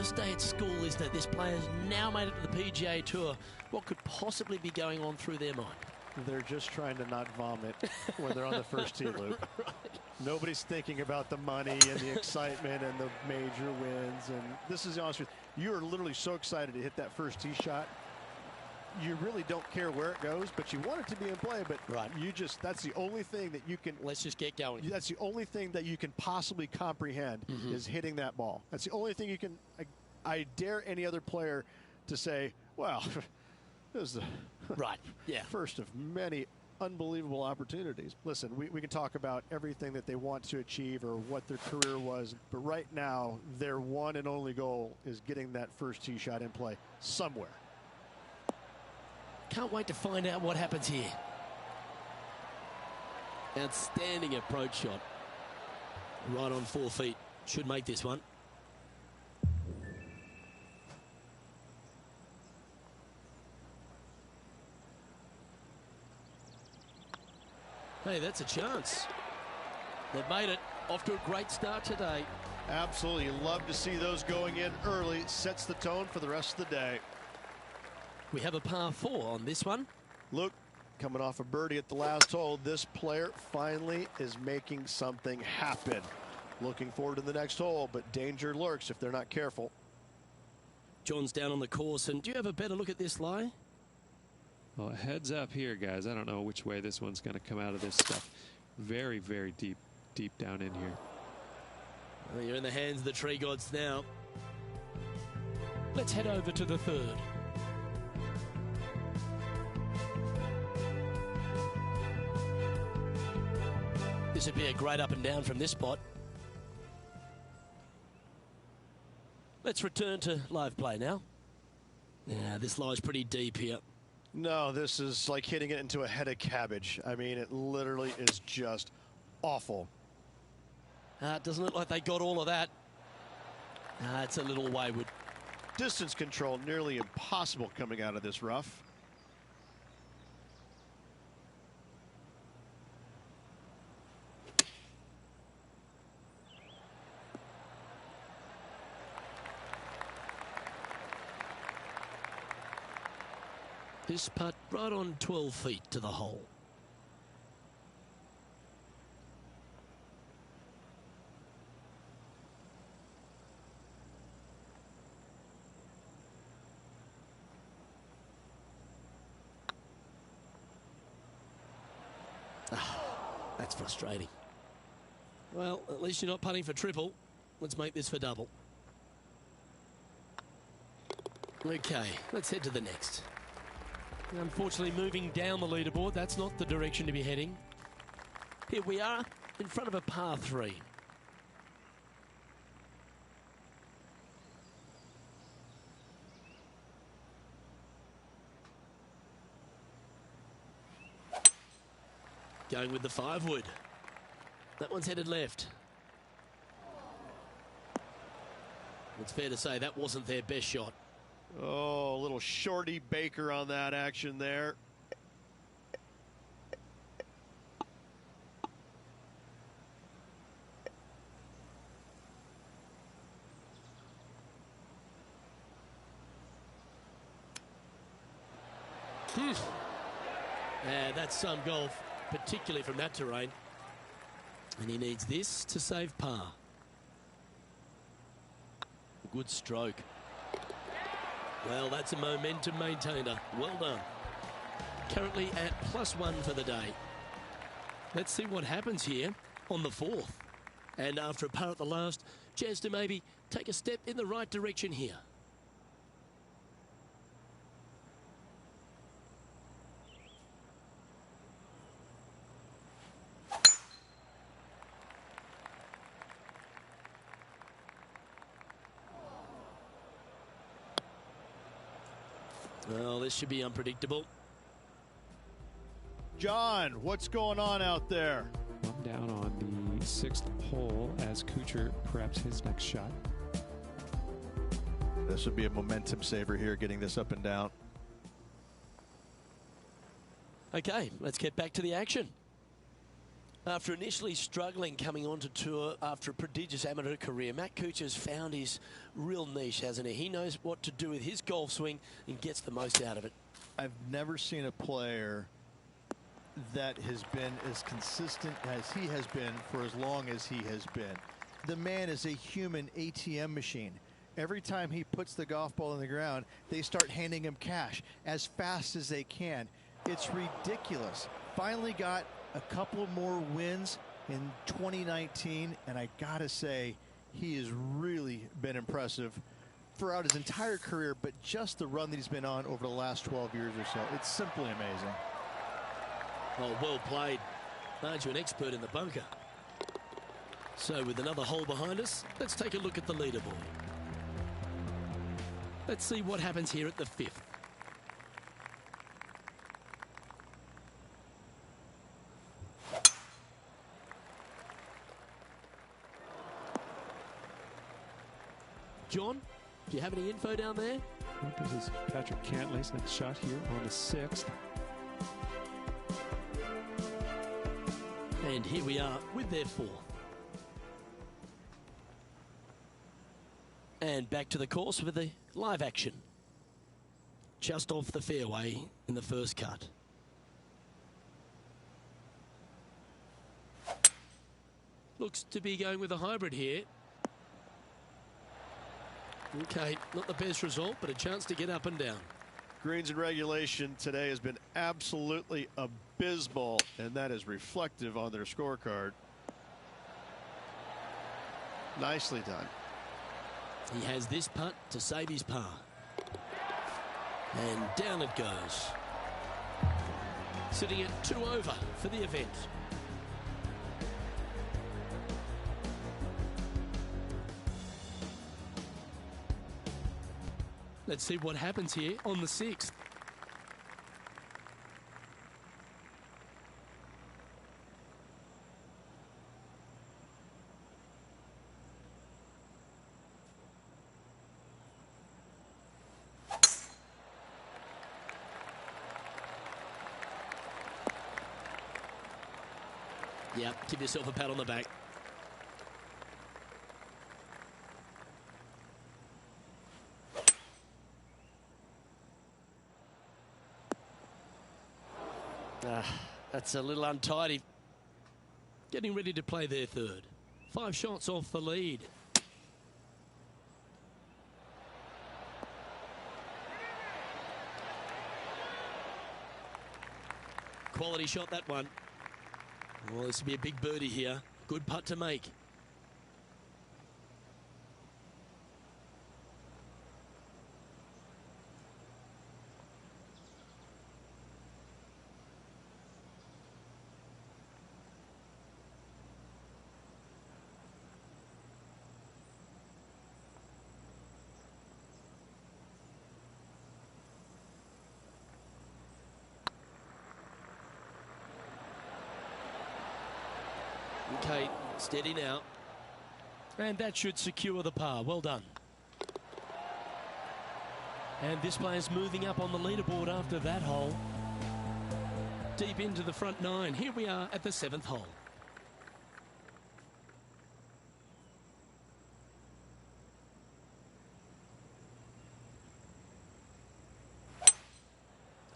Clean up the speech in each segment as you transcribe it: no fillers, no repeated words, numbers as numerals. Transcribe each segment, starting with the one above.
first day at school, isn't it? This player's now made it to the PGA Tour. What could possibly be going on through their mind? They're just trying to not vomit when they're on the first tee loop. Right. Nobody's thinking about the money and the excitement and the major wins. And this is the honest truth. You are literally so excited to hit that first tee shot. You really don't care where it goes, but you want it to be in play. But right. That's the only thing that you can. Let's just get going. That's the only thing that you can possibly comprehend is hitting that ball. That's the only thing you can. I dare any other player to say, well, this is the first of many unbelievable opportunities. Listen, we can talk about everything that they want to achieve or what their career was, but right now their one and only goal is getting that first tee shot in play somewhere. Can't wait to find out what happens here. Outstanding approach shot. Right on 4 feet. Should make this one. Hey, that's a chance. They've made it. Off to a great start today. Absolutely. You love to see those going in early. Sets the tone for the rest of the day. We have a par 4 on this one. Look, coming off a birdie at the last hole, this player finally is making something happen. Looking forward to the next hole, but danger lurks if they're not careful. John's down on the course, and do you have a better look at this lie? Well, heads up here, guys. I don't know which way this one's going to come out of this stuff. Very, very deep down in here. Well, you're in the hands of the tree gods now. Let's head over to the third. This would be a great up and down from this spot. Let's return to live play now. Yeah, this lies pretty deep here. No, this is like hitting it into a head of cabbage. I mean, it literally is just awful. It doesn't look like they got all of that. It's a little wayward. Distance control nearly impossible coming out of this rough. This putt right on 12 feet to the hole. That's frustrating. Well, at least you're not putting for triple. Let's make this for double. Okay, let's head to the next. Unfortunately, moving down the leaderboard, that's not the direction to be heading. Here we are in front of a par 3. Going with the 5-wood. That one's headed left. It's fair to say that wasn't their best shot. Oh, a little shorty Baker on that action there. Yeah, that's some golf, particularly from that terrain. And he needs this to save par. Good stroke. Well, that's a momentum maintainer. Well done. Currently at +1 for the day. Let's see what happens here on the 4th. And after a par at the last, chance to maybe take a step in the right direction here. Well, this should be unpredictable. John, what's going on out there? I'm down on the 6th hole as Kuchar preps his next shot. This would be a momentum saver here, getting this up and down. Okay, let's get back to the action. After initially struggling coming onto tour after a prodigious amateur career, Matt Kuchar's found his real niche, hasn't he? He knows what to do with his golf swing and gets the most out of it. I've never seen a player that has been as consistent as he has been for as long as he has been. The man is a human ATM machine. Every time he puts the golf ball in the ground, they start handing him cash as fast as they can. It's ridiculous. Finally got a couple more wins in 2019, and I gotta say, he has really been impressive throughout his entire career, but just the run that he's been on over the last 12 years or so, it's simply amazing. Oh, well played. Aren't you an expert in the bunker? So with another hole behind us, let's take a look at the leaderboard. Let's see what happens here at the 5th. John, do you have any info down there? This is Patrick Cantlay's next shot here on the 6th. And here we are with their 4th. And back to the course with the live action. Just off the fairway in the first cut. Looks to be going with a hybrid here. Okay, not the best result, but a chance to get up and down. Greens in regulation today has been absolutely abysmal, and that is reflective on their scorecard. Nicely done. He has this putt to save his par. And down it goes. Sitting at 2 over for the event. Let's see what happens here on the 6th. Yeah, give yourself a pat on the back. That's a little untidy. Getting ready to play their 3rd. 5 shots off the lead. Quality shot, that one. Well, this will be a big birdie here. Good putt to make. Okay, steady now. And that should secure the par. Well done. And this player's moving up on the leaderboard after that hole. Deep into the front 9. Here we are at the 7th hole.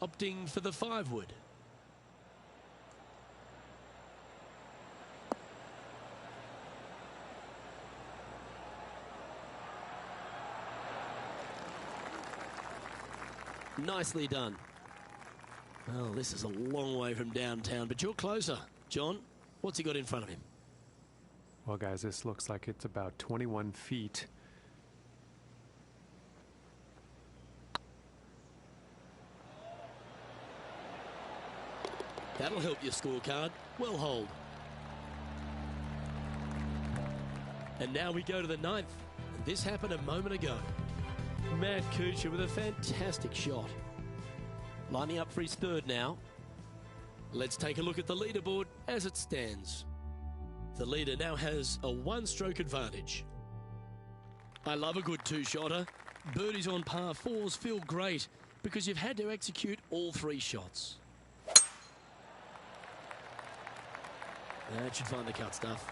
Opting for the 5-wood. Nicely done. Well, this is a long way from downtown, but you're closer. John, what's he got in front of him? Well, guys, this looks like it's about 21 feet. That'll help your scorecard. Well hold. And now we go to the 9th. This happened a moment ago. Matt Kuchar with a fantastic shot. Lining up for his 3rd now. Let's take a look at the leaderboard as it stands. The leader now has a 1-stroke advantage. I love a good 2-shotter. Birdies on par 4s feel great because you've had to execute all 3 shots. That should find the cut stuff.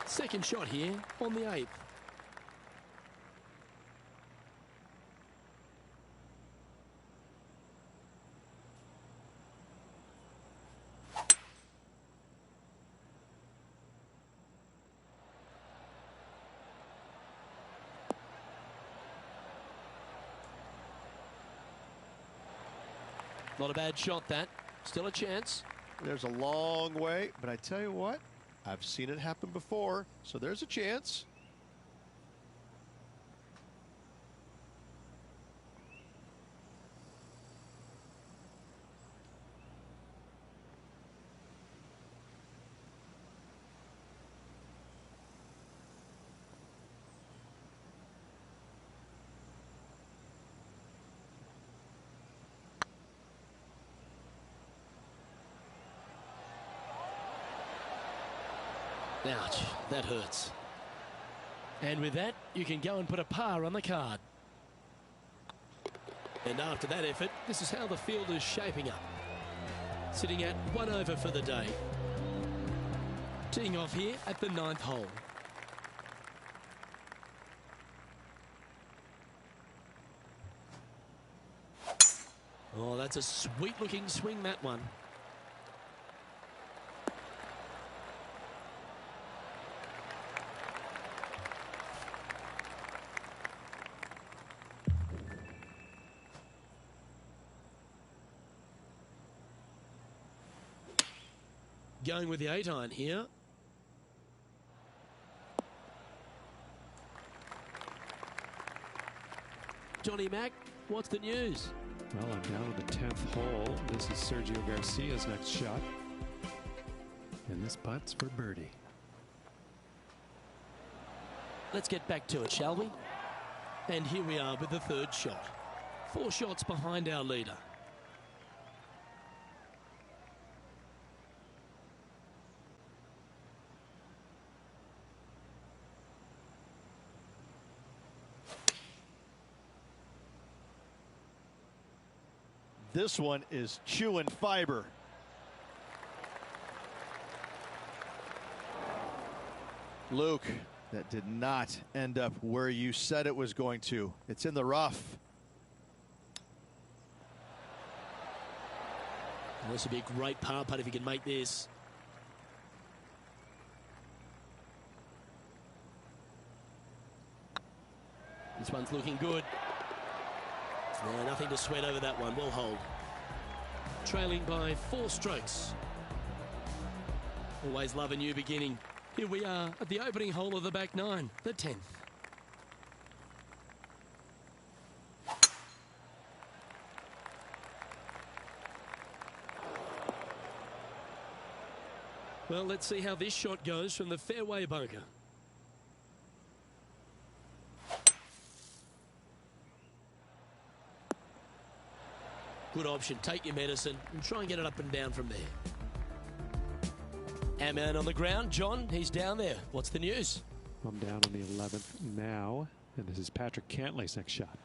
Second shot here on the 8th. Not a bad shot, that. Still a chance. There's a long way, but I tell you what, I've seen it happen before, so there's a chance. Ouch, that hurts. And with that, you can go and put a par on the card. And after that effort, this is how the field is shaping up. Sitting at 1 over for the day. Teeing off here at the 9th hole. Oh, that's a sweet-looking swing, that one. Going with the 8-iron here. Johnny Mack, what's the news? Well, I'm down on the 10th hole. This is Sergio Garcia's next shot. And this putt's for birdie. Let's get back to it, shall we? And here we are with the 3rd shot. 4 shots behind our leader. This one is chewing fiber. Luke, that did not end up where you said it was going to. It's in the rough. Well, this would be a great par putt if he can make this. This one's looking good. No, nothing to sweat over that one. We'll hold. Trailing by 4 strokes. Always love a new beginning. Here we are at the opening hole of the back 9, the 10th. Well, let's see how this shot goes from the fairway bunker. Good option. Take your medicine and try and get it up and down from there. Our man on the ground, John, he's down there. What's the news? I'm down on the 11th now, and this is Patrick Cantlay's next shot.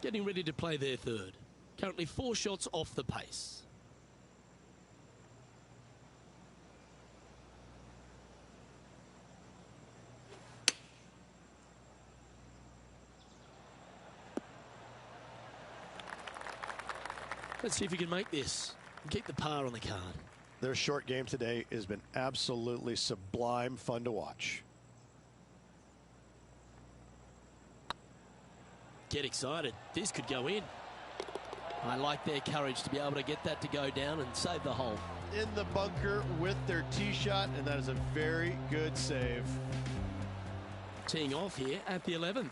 Getting ready to play their 3rd. Currently 4 shots off the pace. Let's see if we can make this and keep the par on the card. Their short game today has been absolutely sublime fun to watch. Get excited. This could go in. I like their courage to be able to get that to go down and save the hole. In the bunker with their tee shot, and that is a very good save. Teeing off here at the 11th.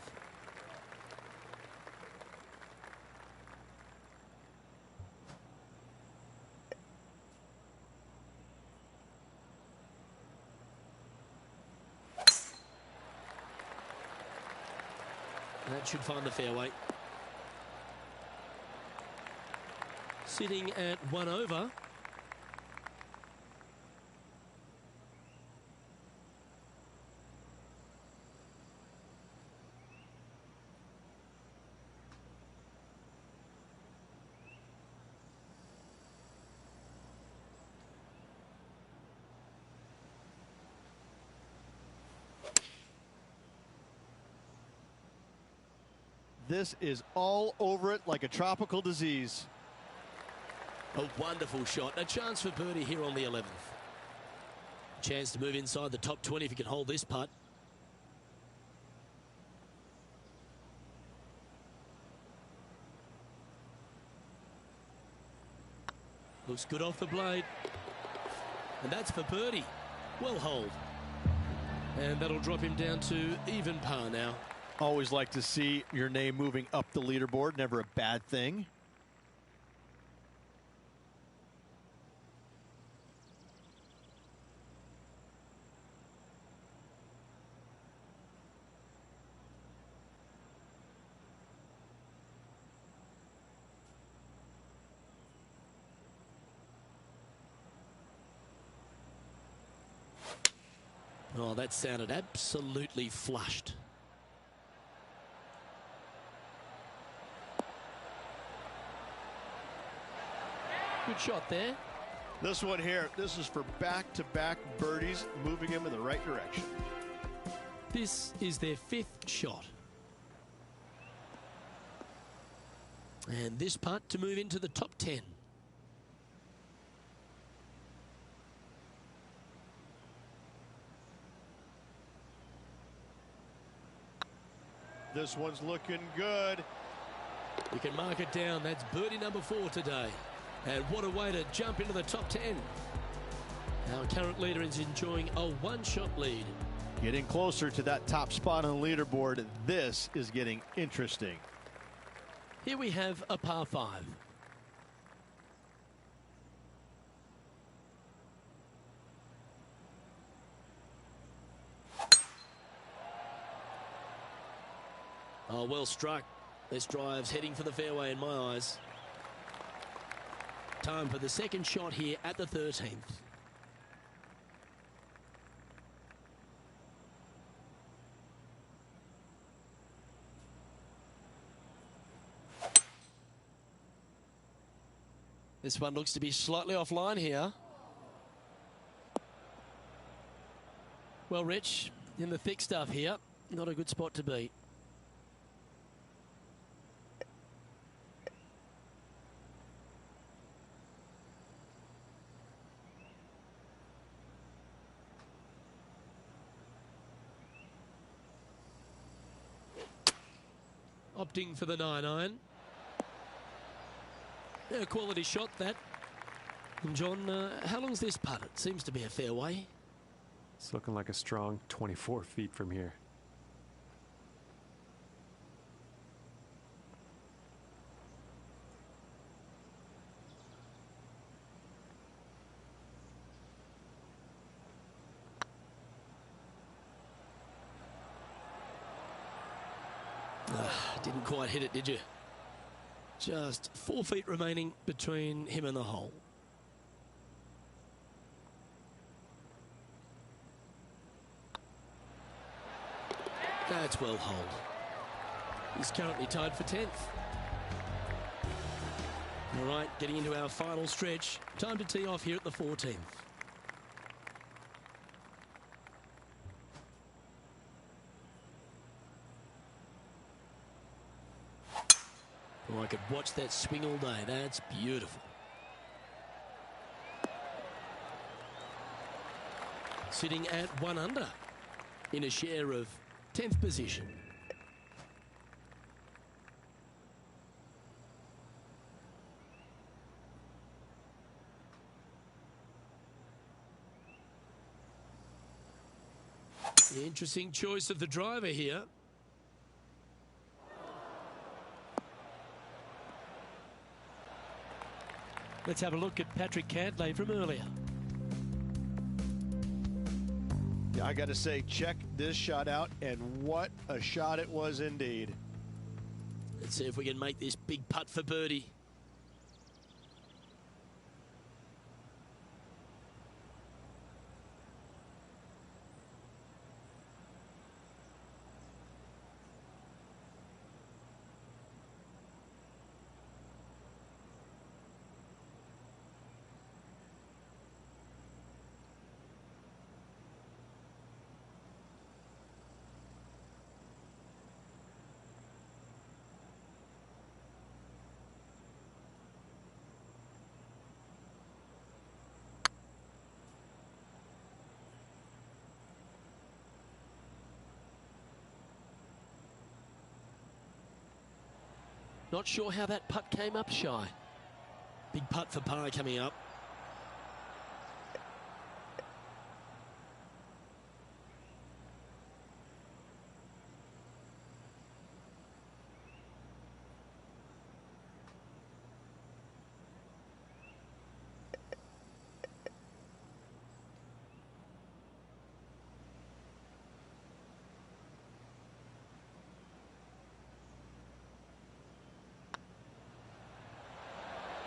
That should find the fairway. Sitting at 1 over. this is all over it like a tropical disease. A wonderful shot. A chance for birdie here on the 11th. Chance to move inside the top 20 if he can hold this putt. Looks good off the blade. And that's for birdie. Well holed. And that'll drop him down to even par now. Always like to see your name moving up the leaderboard. Never a bad thing. Oh, that sounded absolutely flushed. Good shot there. This one here, this is for back-to-back birdies, moving him in the right direction. This is their 5th shot. And this putt to move into the top 10. This one's looking good. You can mark it down. That's birdie number 4 today. And what a way to jump into the top 10. Our current leader is enjoying a one-shot lead. Getting closer to that top spot on the leaderboard. This is getting interesting. Here we have a par 5. Oh, well struck. This drive's heading for the fairway in my eyes. Time for the second shot here at the 13th. This one looks to be slightly offline here. Well, Rich, in the thick stuff here, not a good spot to be. Opting for the 9-iron. Yeah, quality shot that. And John, how long's this putt? It seems to be a fairway. It's looking like a strong 24 feet from here. Didn't quite hit it, did you? Just 4 feet remaining between him and the hole. That's well holed. He's currently tied for 10th. All right, getting into our final stretch. Time to tee off here at the 14th. Oh, I could watch that swing all day. That's beautiful. Sitting at 1 under in a share of 10th position. Interesting choice of the driver here. Let's have a look at Patrick Cantlay from earlier. Yeah, I got to say, check this shot out, and what a shot it was indeed. Let's see if we can make this big putt for birdie. Not sure how that putt came up shy. Big putt for par coming up.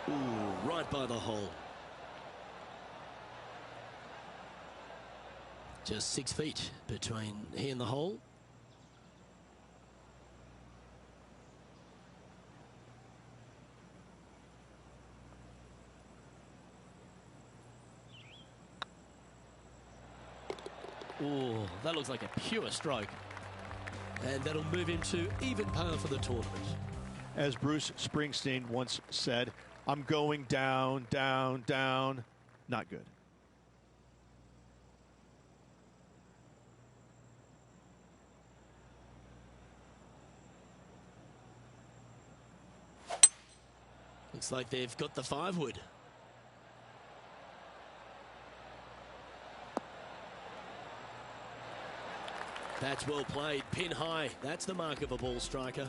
Ooh, right by the hole. Just 6 feet between he and the hole. Ooh, that looks like a pure stroke. And that'll move him to even par for the tournament. As Bruce Springsteen once said, I'm going down, down, down. Not good. Looks like they've got the 5-wood. That's well played. Pin high. That's the mark of a ball striker.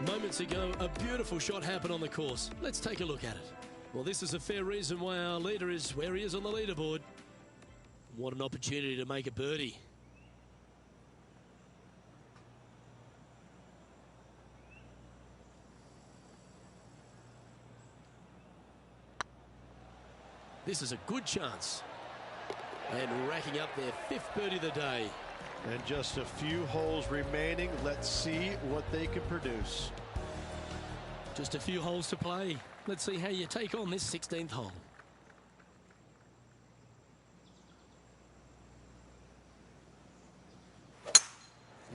Moments ago, a beautiful shot happened on the course. Let's take a look at it. Well, this is a fair reason why our leader is where he is on the leaderboard. What an opportunity to make a birdie. This is a good chance. And racking up their 5th birdie of the day. And just a few holes remaining. Let's see what they can produce. Just a few holes to play. Let's see how you take on this 16th hole.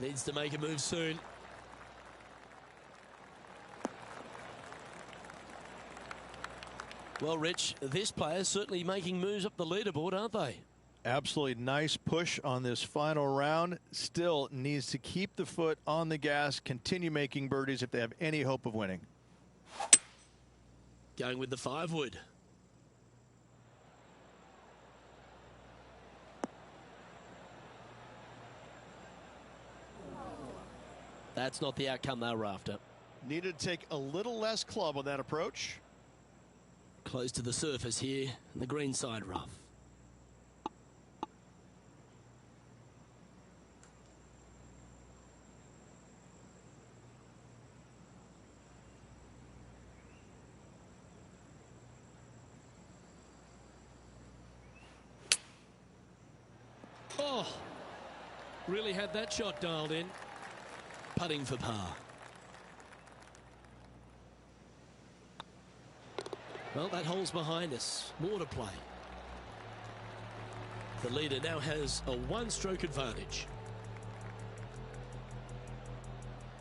Needs to make a move soon. Well, Rich, this player's certainly making moves up the leaderboard, aren't they? Absolutely nice push on this final round. Still needs to keep the foot on the gas, continue making birdies if they have any hope of winning. Going with the 5-wood. That's not the outcome they were after. Needed to take a little less club on that approach. Close to the surface here, the green side rough. Oh, really had that shot dialed in. Putting for par. Well, that hole's behind us. More to play. The leader now has a 1-stroke advantage.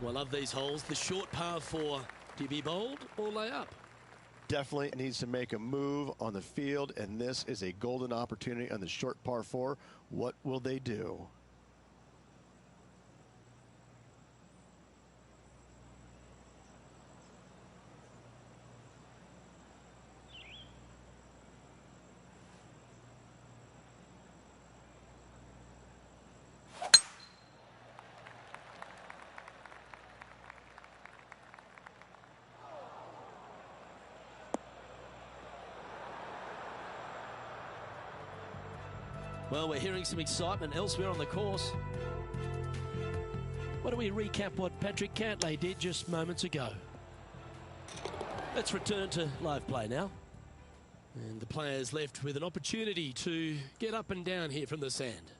Well, I love these holes. The short par 4. Do you be bold or lay up? Definitely needs to make a move on the field, and this is a golden opportunity on the short par 4. What will they do? Well, we're hearing some excitement elsewhere on the course. Why don't we recap what Patrick Cantlay did just moments ago? Let's return to live play now. And the players left with an opportunity to get up and down here from the sand.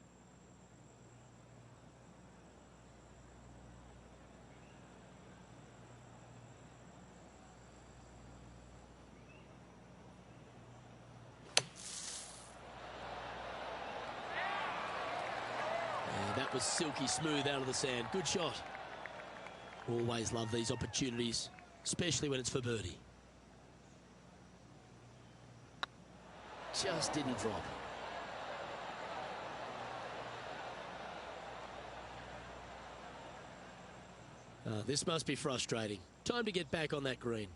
That was silky smooth out of the sand. Good shot. Always love these opportunities, especially when it's for birdie. Just didn't drop. This must be frustrating. Time to get back on that green.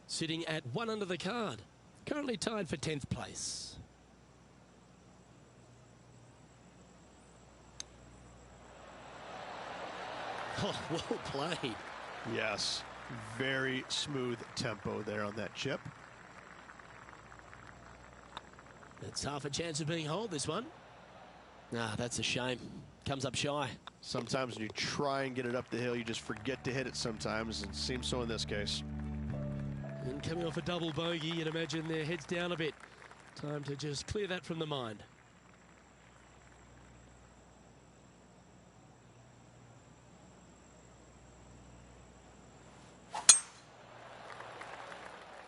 Sitting at 1 under the card. Currently tied for 10th place. Oh, well played. Yes, very smooth tempo there on that chip. It's half a chance of being holed, this one. That's a shame. Comes up shy. Sometimes when you try and get it up the hill, you just forget to hit it sometimes, and it seems so in this case. And coming off a double bogey, you'd imagine their heads down a bit. Time to just clear that from the mind.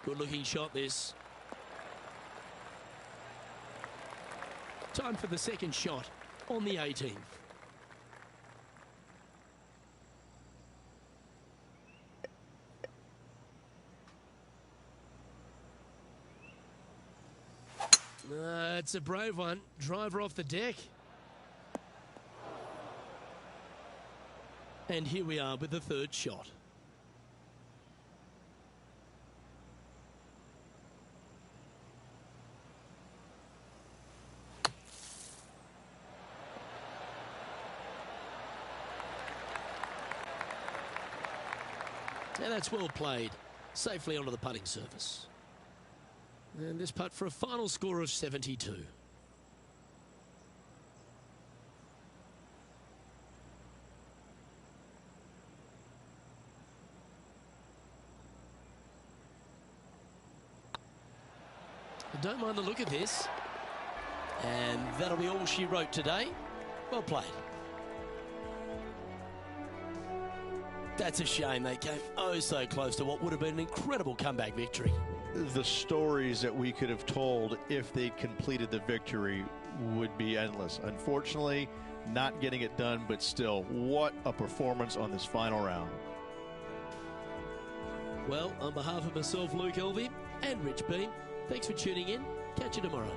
Good looking shot, this. Time for the second shot on the 18th. It's a brave one. Driver off the deck. And here we are with the third shot. And that's well played. Safely onto the putting surface. And this putt for a final score of 72. I don't mind the look of this. And that'll be all she wrote today. Well played. That's a shame. They came oh so close to what would have been an incredible comeback victory. The stories that we could have told if they completed the victory would be endless. Unfortunately, not getting it done, but still, what a performance on this final round. Well, on behalf of myself, Luke Elvey, and Rich B, thanks for tuning in. Catch you tomorrow.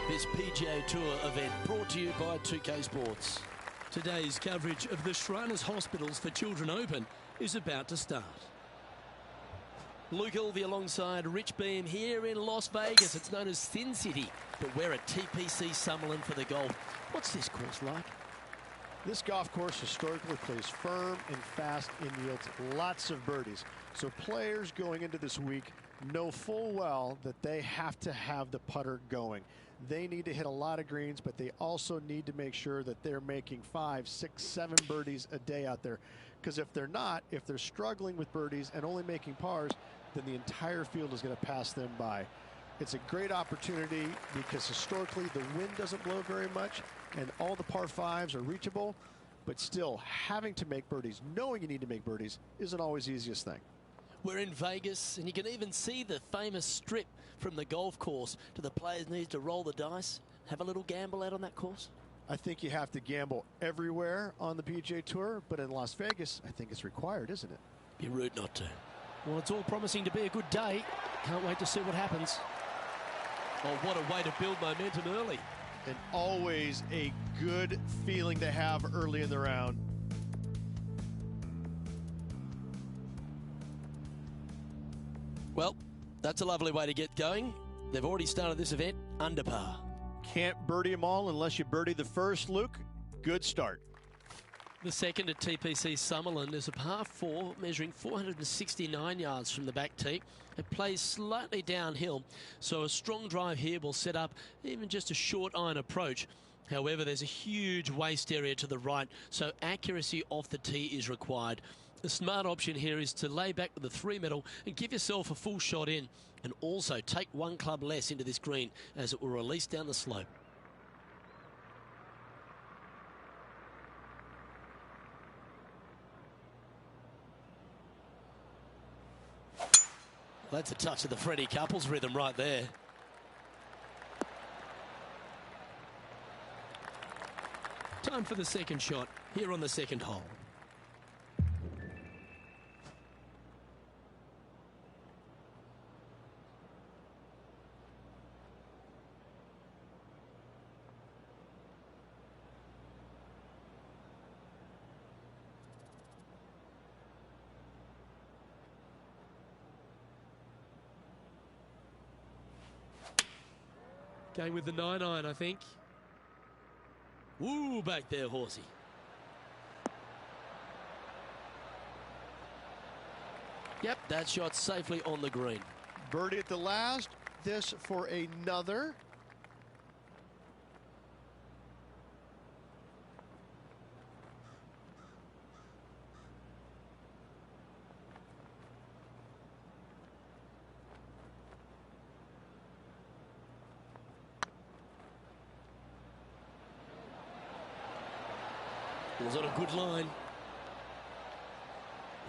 this PGA Tour event brought to you by 2K Sports. Today's coverage of the Shriners Hospitals for Children Open is about to start. Luke Ilvey alongside Rich Beam here in Las Vegas. It's known as Sin City, but we're at TPC Summerlin for the golf. What's this course like? This golf course historically plays firm and fast and yields lots of birdies. So players going into this week know full well that they have to have the putter going. They need to hit a lot of greens, but they also need to make sure that they're making 5, 6, 7 birdies a day out there. Because if they're not, if they're struggling with birdies and only making pars, then the entire field is going to pass them by. It's a great opportunity because historically the wind doesn't blow very much and all the par 5s are reachable, but still having to make birdies, knowing you need to make birdies, isn't always the easiest thing. We're in Vegas, and you can even see the famous strip from the golf course. Do the players need to roll the dice, have a little gamble out on that course? I think you have to gamble everywhere on the PGA Tour, but in Las Vegas, I think it's required, isn't it? Be rude not to. Well, it's all promising to be a good day. Can't wait to see what happens. Oh, what a way to build momentum early. And always a good feeling to have early in the round. Well, that's a lovely way to get going. They've already started this event under par. Can't birdie them all unless you birdie the first, Luke. Good start. The second at TPC Summerlin is a par 4 measuring 469 yards from the back tee. It plays slightly downhill, so a strong drive here will set up even just a short iron approach. However, there's a huge waste area to the right, so accuracy off the tee is required. The smart option here is to lay back with the 3-metal and give yourself a full shot in, and also take one club less into this green as it will release down the slope. That's a touch of the Freddie Couples rhythm right there. Time for the second shot here on the second hole. Going with the 9-iron, I think. Woo, back there, horsey. Yep, that shot safely on the green. Birdie at the last. This for another. Was on a good line.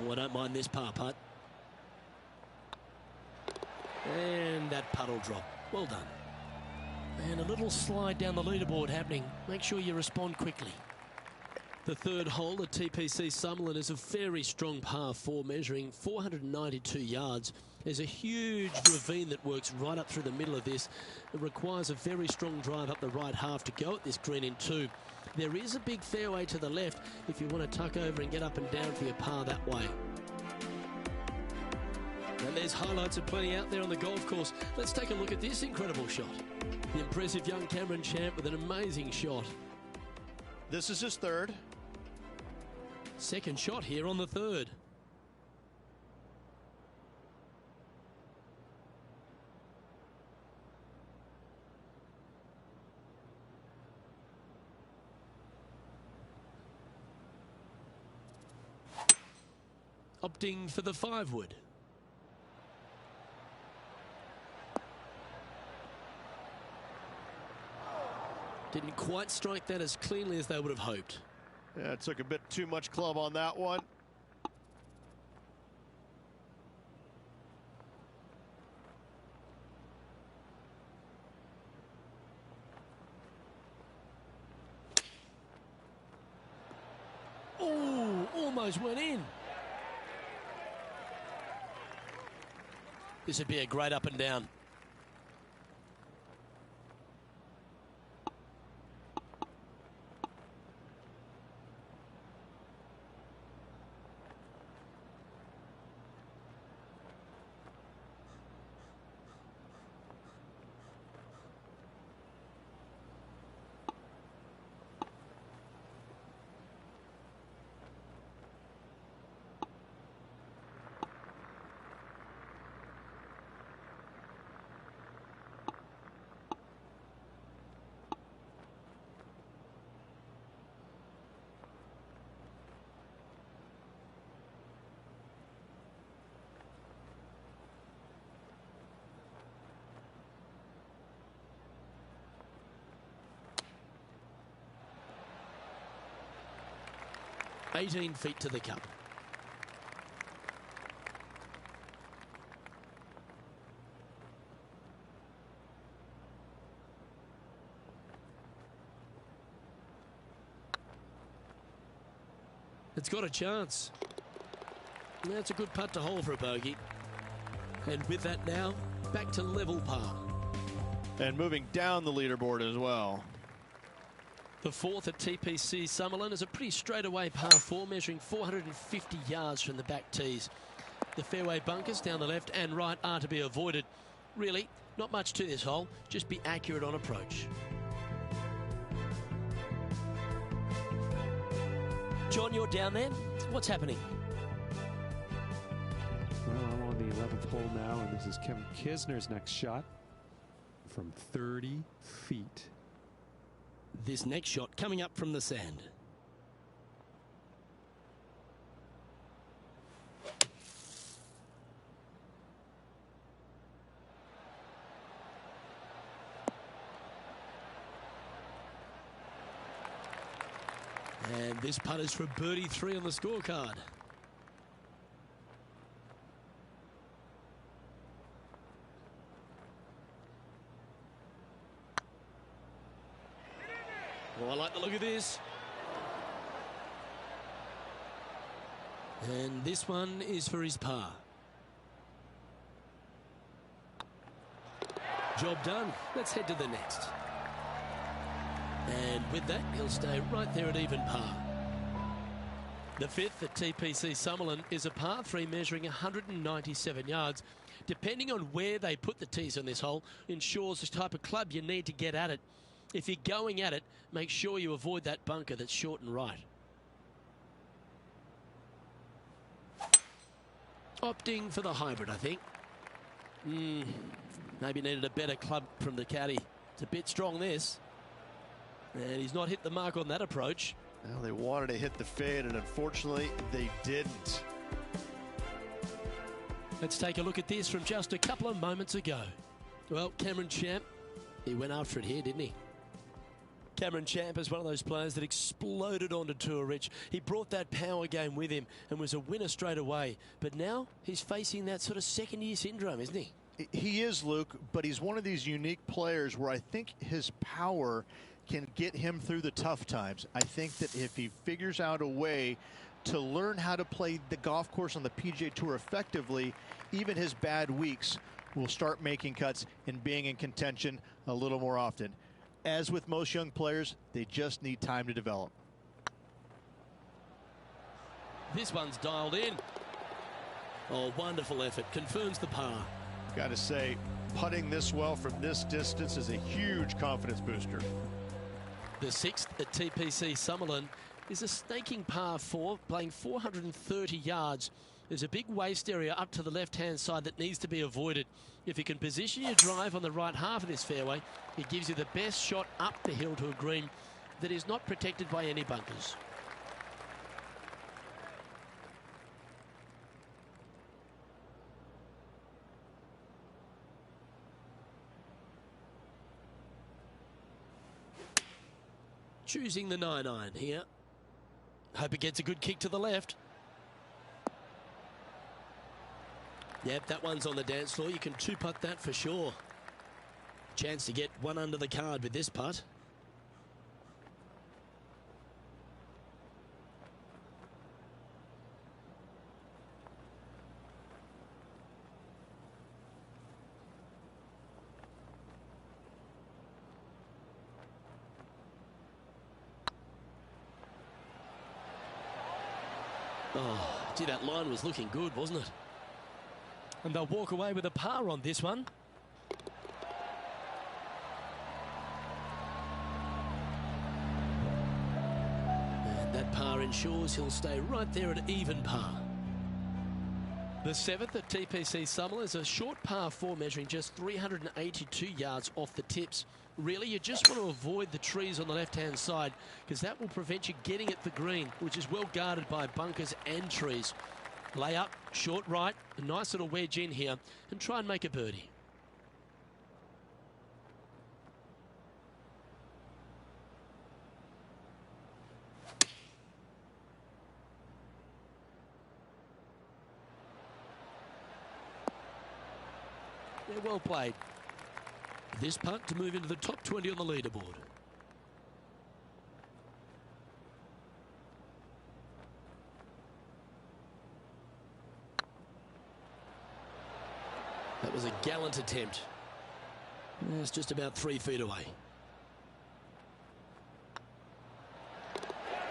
Oh, I don't mind this par putt. And that putt will drop. Well done. And a little slide down the leaderboard happening. Make sure you respond quickly. The third hole at TPC Summerlin is a very strong par 4 measuring 492 yards. There's a huge ravine that works right up through the middle of this. It requires a very strong drive up the right half to go at this green in 2. There is a big fairway to the left if you want to tuck over and get up and down for your par that way. And there's highlights of plenty out there on the golf course. Let's take a look at this incredible shot. The impressive young Cameron Champ with an amazing shot. This is his third. Second shot here on the third. Opting for the 5-wood. Didn't quite strike that as cleanly as they would have hoped. Yeah, it took a bit too much club on that one. Oh, almost went in. This would be a great up and down. 18 feet to the cup. It's got a chance. That's a good putt to hold for a bogey. And with that now, back to level par. And moving down the leaderboard as well. The fourth at TPC Summerlin is a pretty straightaway par 4, measuring 450 yards from the back tees. The fairway bunkers down the left and right are to be avoided. Really, not much to this hole, just be accurate on approach. John, you're down there. What's happening? Well, I'm on the 11th hole now, and this is Kevin Kisner's next shot from 30 feet. This next shot coming up from the sand. And this putt is for birdie 3 on the scorecard. Oh, I like the look of this. And this one is for his par. Job done. Let's head to the next. And with that, he'll stay right there at even par. The fifth at TPC Summerlin is a par 3 measuring 197 yards. Depending on where they put the tees on this hole, ensures the type of club you need to get at it. If you're going at it, make sure you avoid that bunker that's short and right. Opting for the hybrid, I think. Maybe needed a better club from the caddy. It's a bit strong, this. And he's not hit the mark on that approach. Well, they wanted to hit the fade, and unfortunately, they didn't. Let's take a look at this from just a couple of moments ago. Well, Cameron Champ, he went after it here, didn't he? Cameron Champ is one of those players that exploded onto tour, Rich. He brought that power game with him and was a winner straight away. But now he's facing that sort of second-year syndrome, isn't he? He is, Luke, but he's one of these unique players where I think his power can get him through the tough times. I think that if he figures out a way to learn how to play the golf course on the PGA Tour effectively, even his bad weeks will start making cuts and being in contention a little more often. As with most young players, they just need time to develop. This one's dialed in. Oh, wonderful effort. Confirms the par. Got to say, putting this well from this distance is a huge confidence booster. The sixth at TPC Summerlin is a snaking par 4, playing 430 yards. There's a big waste area up to the left-hand side that needs to be avoided. If you can position your drive on the right half of this fairway, it gives you the best shot up the hill to a green that is not protected by any bunkers. Choosing the 9-iron here. Hope it gets a good kick to the left. Yep, that one's on the dance floor. You can two-putt that for sure. Chance to get one under the card with this putt. Oh, gee, that line was looking good, wasn't it? And they'll walk away with a par on this one. And that par ensures he'll stay right there at even par. The seventh at TPC Summerlin is a short par 4 measuring just 382 yards off the tips. Really, you just want to avoid the trees on the left-hand side because that will prevent you getting at the green, which is well guarded by bunkers and trees. Lay up, short right, a nice little wedge in here, and try and make a birdie. They're well played. This putt to move into the top 20 on the leaderboard. That was a gallant attempt. It's just about 3 feet away.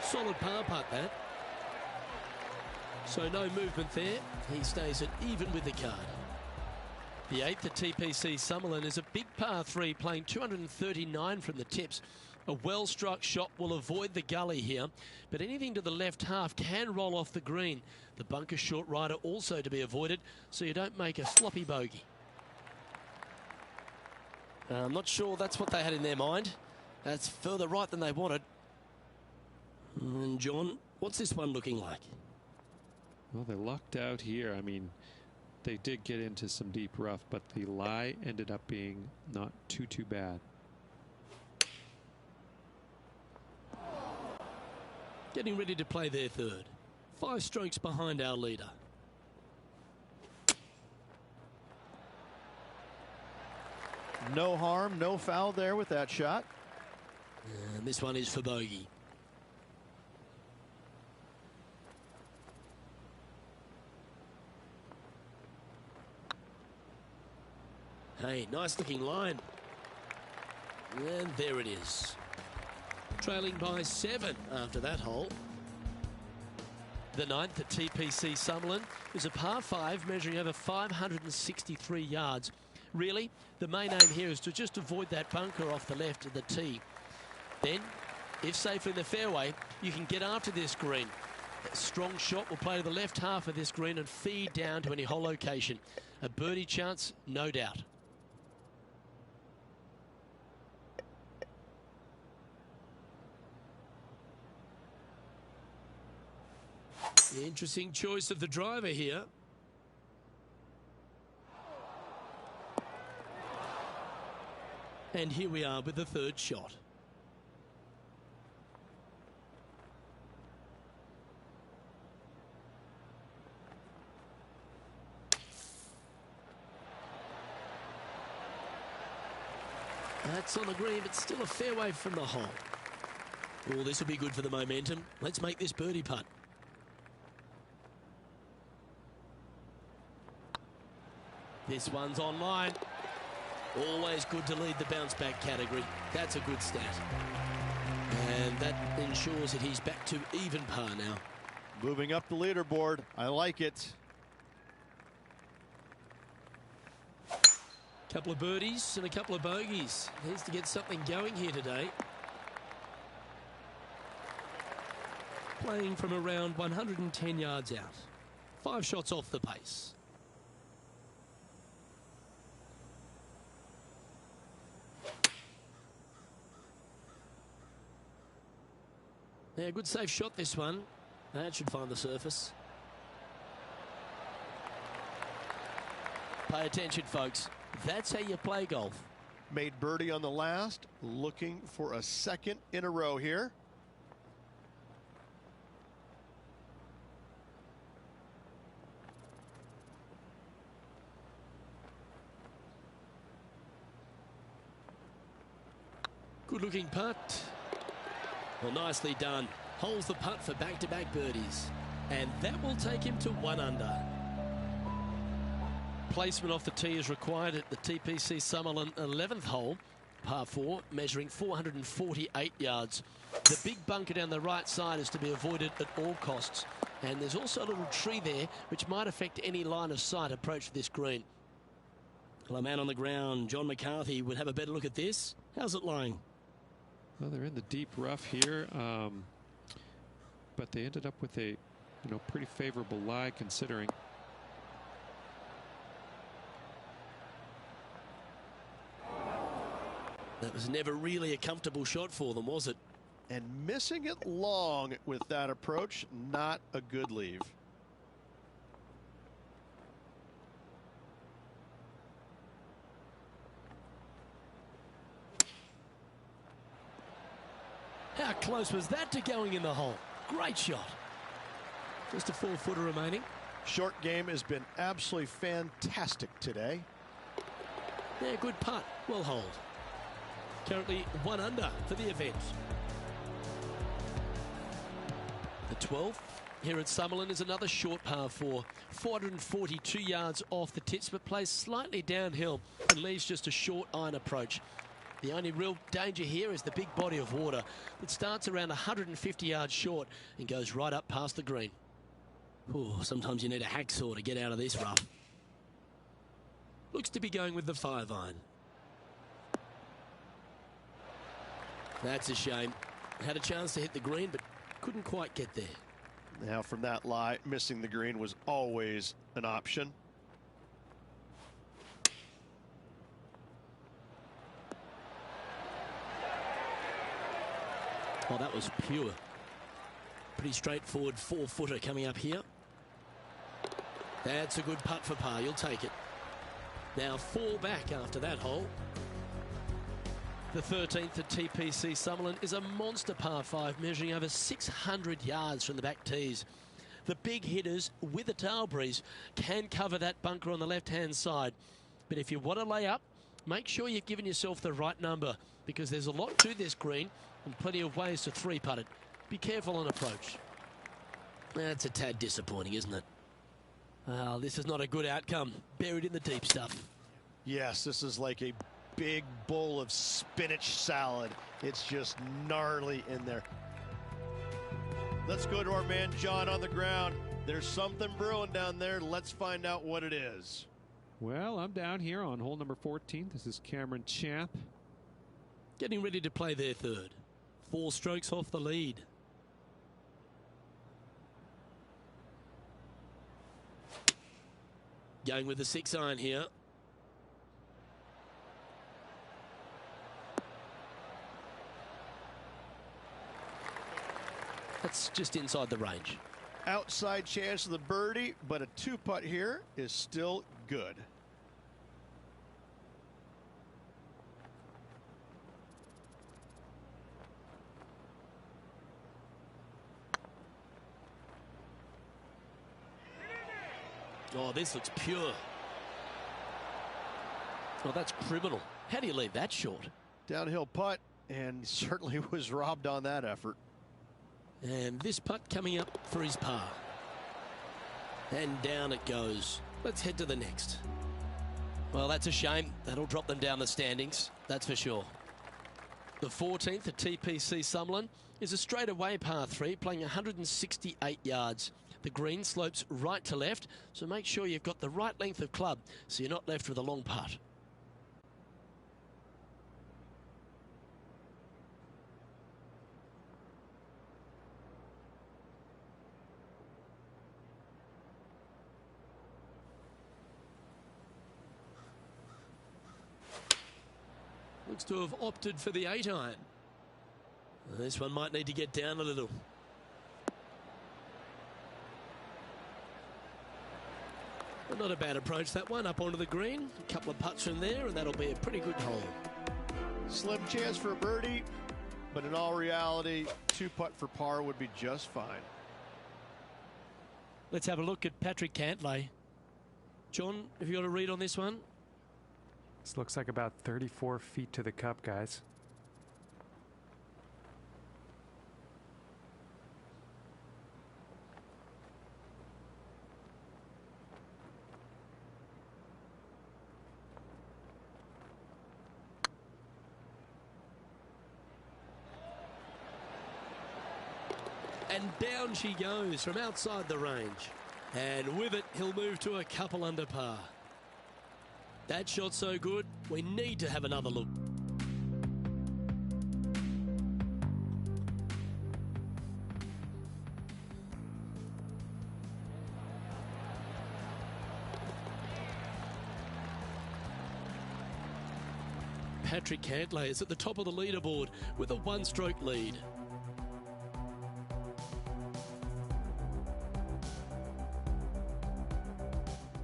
Solid par putt, that. So no movement there. He stays at even with the card. The 8th at TPC Summerlin is a big par 3, playing 239 from the tips. A well-struck shot will avoid the gully here, but anything to the left half can roll off the green. The bunker short rider also to be avoided, so you don't make a sloppy bogey. I'm not sure that's what they had in their mind. That's further right than they wanted. And John, what's this one looking like? Well, they lucked out here. I mean, they did get into some deep rough, but the lie ended up being not too bad. Getting ready to play their third. 5 strokes behind our leader. No harm, no foul there with that shot. And this one is for bogey. Hey, nice looking line. And there it is. Trailing by 7 after that hole. The 9th at TPC Summerlin is a par 5 measuring over 563 yards. Really, the main aim here is to just avoid that bunker off the left of the tee. Then, if safely in the fairway, you can get after this green. A strong shot will play to the left half of this green and feed down to any hole location. A birdie chance, no doubt. Interesting choice of the driver here. And here we are with the third shot. That's on the green, but still a fair way from the hole. Oh, this will be good for the momentum. Let's make this birdie putt. This one's online. Always good to lead the bounce back category. That's a good stat. And that ensures that he's back to even par now. Moving up the leaderboard. I like it. Couple of birdies and a couple of bogeys. Needs to get something going here today. Playing from around 110 yards out. 5 shots off the pace. Yeah, good safe shot this one. That should find the surface. Pay attention, folks. That's how you play golf. Made birdie on the last. Looking for a second in a row here. Good looking putt. Well, nicely done. Holds the putt for back-to-back birdies. And that will take him to 1 under. Placement off the tee is required at the TPC Summerlin 11th hole. Par 4, measuring 448 yards. The big bunker down the right side is to be avoided at all costs. And there's also a little tree there which might affect any line of sight approach to this green. Well, a man on the ground, John McCarthy, would have a better look at this. How's it lying? Well, they're in the deep rough here, but they ended up with a, pretty favorable lie considering. That was never really a comfortable shot for them, was it? And missing it long with that approach, not a good leave. How close was that to going in the hole? Great shot. Just a 4-footer remaining. Short game has been absolutely fantastic today. Yeah, good putt. Well hold. Currently 1 under for the event. The 12th here at Summerlin is another short par 4. 442 yards off the tips, but plays slightly downhill and leaves just a short iron approach. The only real danger here is the big body of water that starts around 150 yards short and goes right up past the green. Ooh, sometimes you need a hacksaw to get out of this rough. Looks to be going with the 5-iron. That's a shame. Had a chance to hit the green, but couldn't quite get there. Now from that lie, missing the green was always an option. Oh, that was pure. Pretty straightforward 4-footer coming up here. That's a good putt for par. You'll take it. Now 4 back after that hole. The 13th at TPC Summerlin is a monster par 5 measuring over 600 yards from the back tees. The big hitters with a tail breeze can cover that bunker on the left-hand side. But if you want to lay up, make sure you've given yourself the right number, because there's a lot to this green and plenty of ways to 3-putt it. Be careful on approach. That's a tad disappointing, isn't it? Well, this is not a good outcome. Buried in the deep stuff. Yes, this is like a big bowl of spinach salad. It's just gnarly in there. Let's go to our man John on the ground. There's something brewing down there. Let's find out what it is. Well, I'm down here on hole number 14. This is Cameron Champ. Getting ready to play their third. 4 strokes off the lead. Going with the 6-iron here. That's just inside the range. Outside chance of the birdie, but a 2-putt here is still good. Oh, this looks pure. Oh, that's criminal. How do you leave that short? Downhill putt, and certainly was robbed on that effort. And this putt coming up for his par. And down it goes. Let's head to the next. Well, that's a shame. That'll drop them down the standings, that's for sure. The 14th at TPC Summerlin is a straightaway par 3, playing 168 yards. The green slopes right to left, so make sure you've got the right length of club so you're not left with a long putt. Looks to have opted for the 8-iron. This one might need to get down a little. But not a bad approach, that one, up onto the green. A couple of putts from there, and that'll be a pretty good hole. Slim chance for a birdie, but in all reality, 2-putt for par would be just fine. Let's have a look at Patrick Cantlay. John, have you got a read on this one? This looks like about 34 feet to the cup, guys. And down she goes from outside the range. And with it, he'll move to a couple under par. That shot so good, we need to have another look. Patrick Cantlay is at the top of the leaderboard with a 1-stroke lead.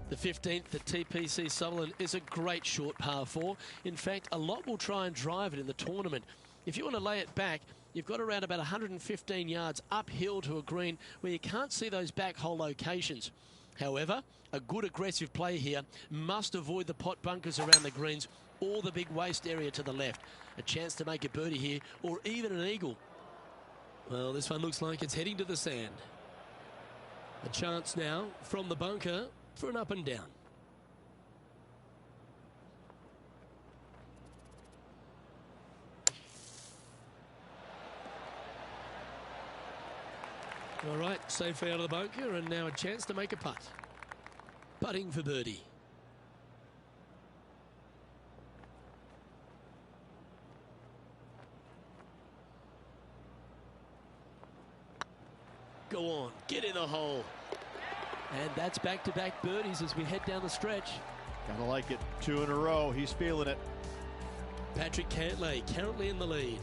The 15th at TPC Summerlin is a great short par 4. In fact, a lot will try and drive it in the tournament. If you want to lay it back, you've got around about 115 yards uphill to a green where you can't see those back hole locations. However, a good aggressive play here must avoid the pot bunkers around the greens or the big waste area to the left. A chance to make a birdie here, or even an eagle. Well, this one looks like it's heading to the sand. A chance now from the bunker for an up and down. All right, safely out of the bunker, and now a chance to make a putt. Putting for birdie. Go on, get in the hole. And that's back-to-back birdies as we head down the stretch. Gotta like it. 2 in a row. He's feeling it. Patrick Cantlay currently in the lead.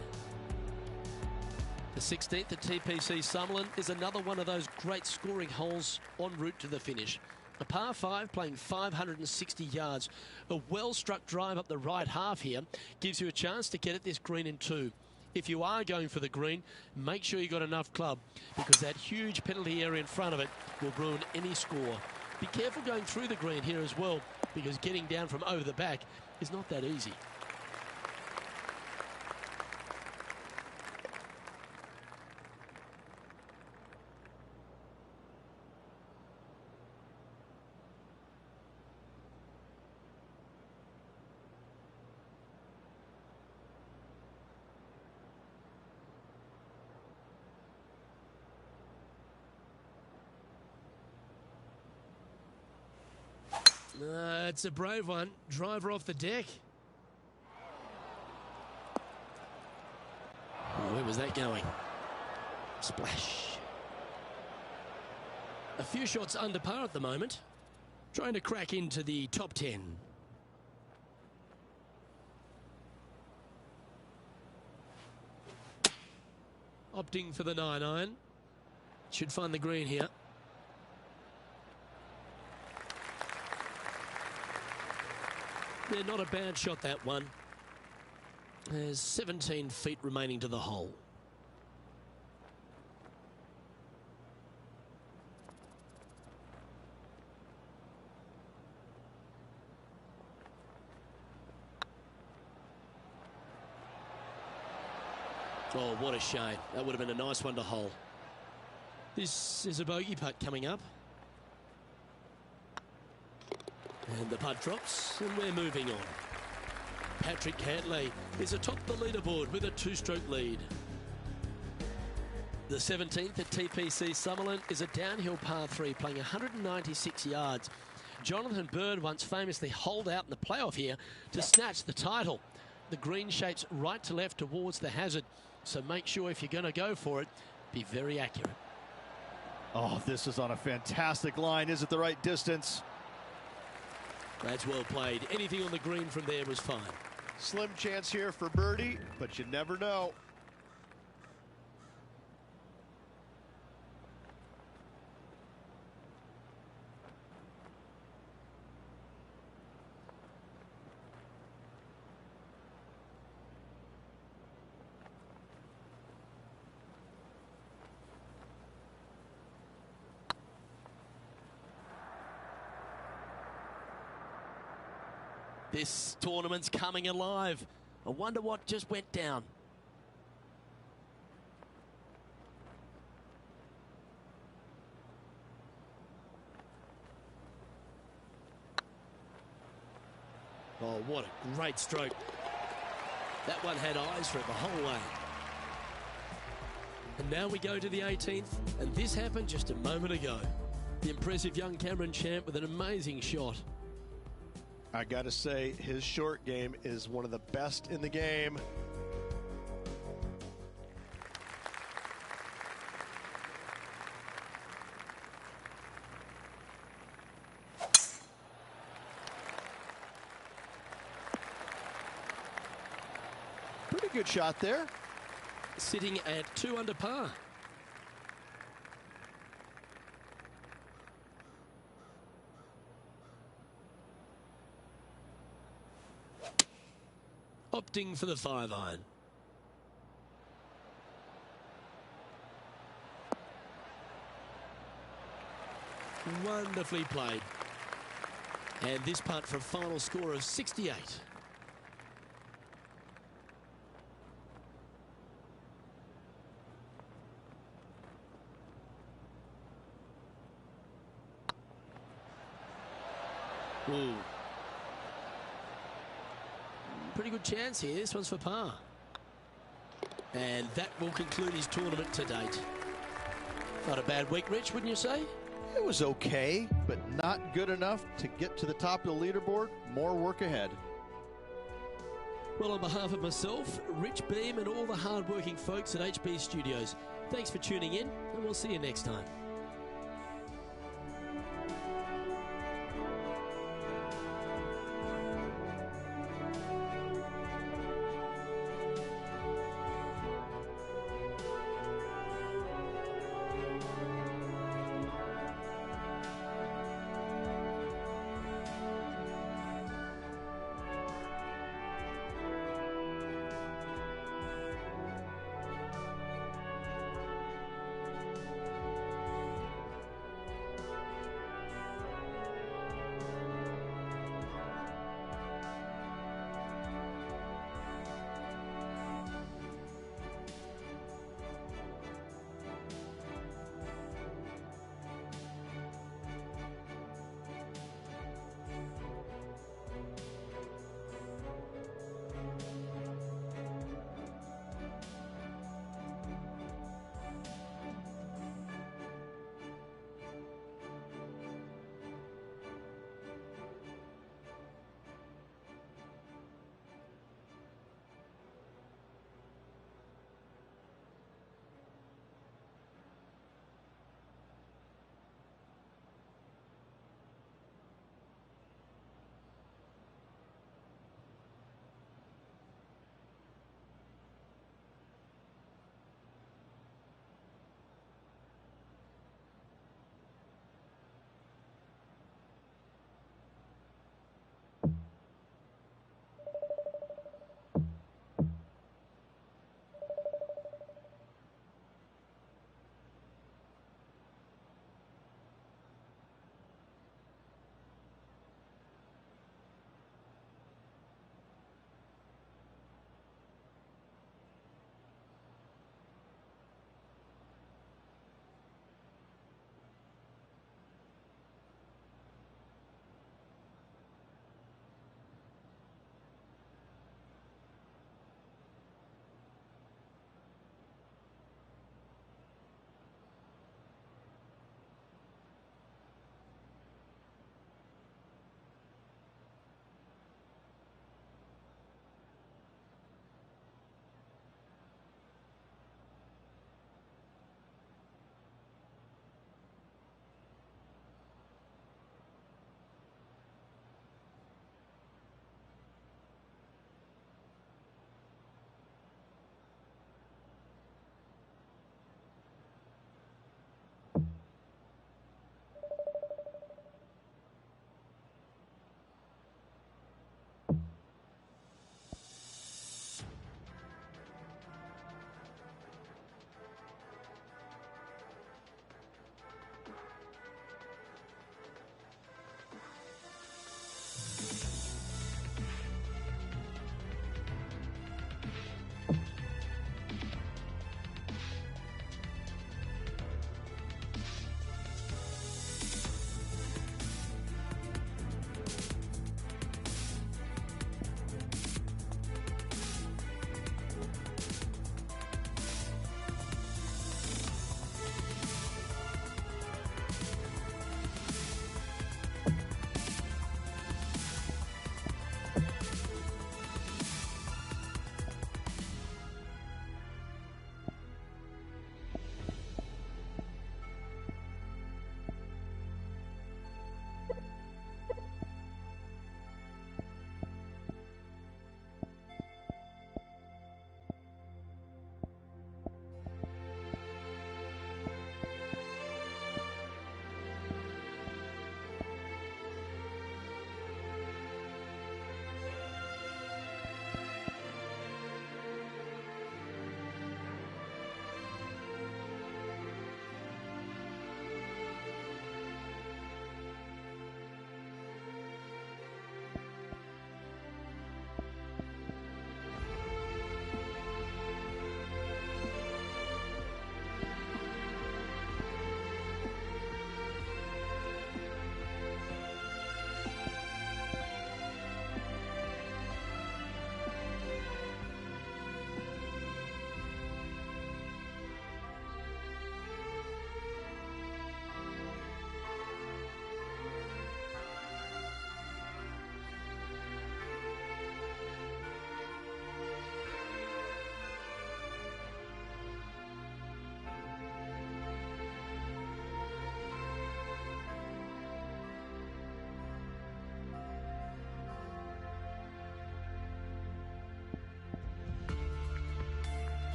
The 16th at TPC Summerlin is another one of those great scoring holes en route to the finish. A par 5 playing 560 yards. A well-struck drive up the right half here gives you a chance to get at this green in 2. If you are going for the green, make sure you got enough club, because that huge penalty area in front of it will ruin any score. Be careful going through the green here as well, because getting down from over the back is not that easy. It's a brave one. Driver off the deck. Where was that going? Splash. A few shots under par at the moment. Trying to crack into the top 10. Opting for the 9-iron. Should find the green here. Yeah, not a bad shot, that one. There's 17 feet remaining to the hole. Oh, what a shame. That would have been a nice one to hole. This is a bogey putt coming up. And the putt drops, and we're moving on. Patrick Cantlay is atop the leaderboard with a 2-stroke lead. The 17th at TPC Summerlin is a downhill par 3 playing 196 yards. Jonathan Bird once famously holed out in the playoff here to snatch the title. The green shapes right to left towards the hazard, so make sure if you're going to go for it, be very accurate. Oh, this is on a fantastic line. Is it the right distance? That's well played. Anything on the green from there was fine. Slim chance here for birdie, but you never know. This tournament's coming alive. I wonder what just went down. Oh, what a great stroke. That one had eyes for it the whole way. And now we go to the 18th, and this happened just a moment ago. The impressive young Cameron Champ with an amazing shot. I got to say, his short game is one of the best in the game. Pretty good shot there. Sitting at 2 under par. Opting for the 5-iron. Wonderfully played. And this putt for a final score of 68. Ooh. Pretty good chance here. This one's for par. And that will conclude his tournament to date. Not a bad week, Rich, wouldn't you say? It was okay, but not good enough to get to the top of the leaderboard. More work ahead. Well, on behalf of myself, Rich Beam, and all the hard-working folks at HB Studios, thanks for tuning in, and we'll see you next time.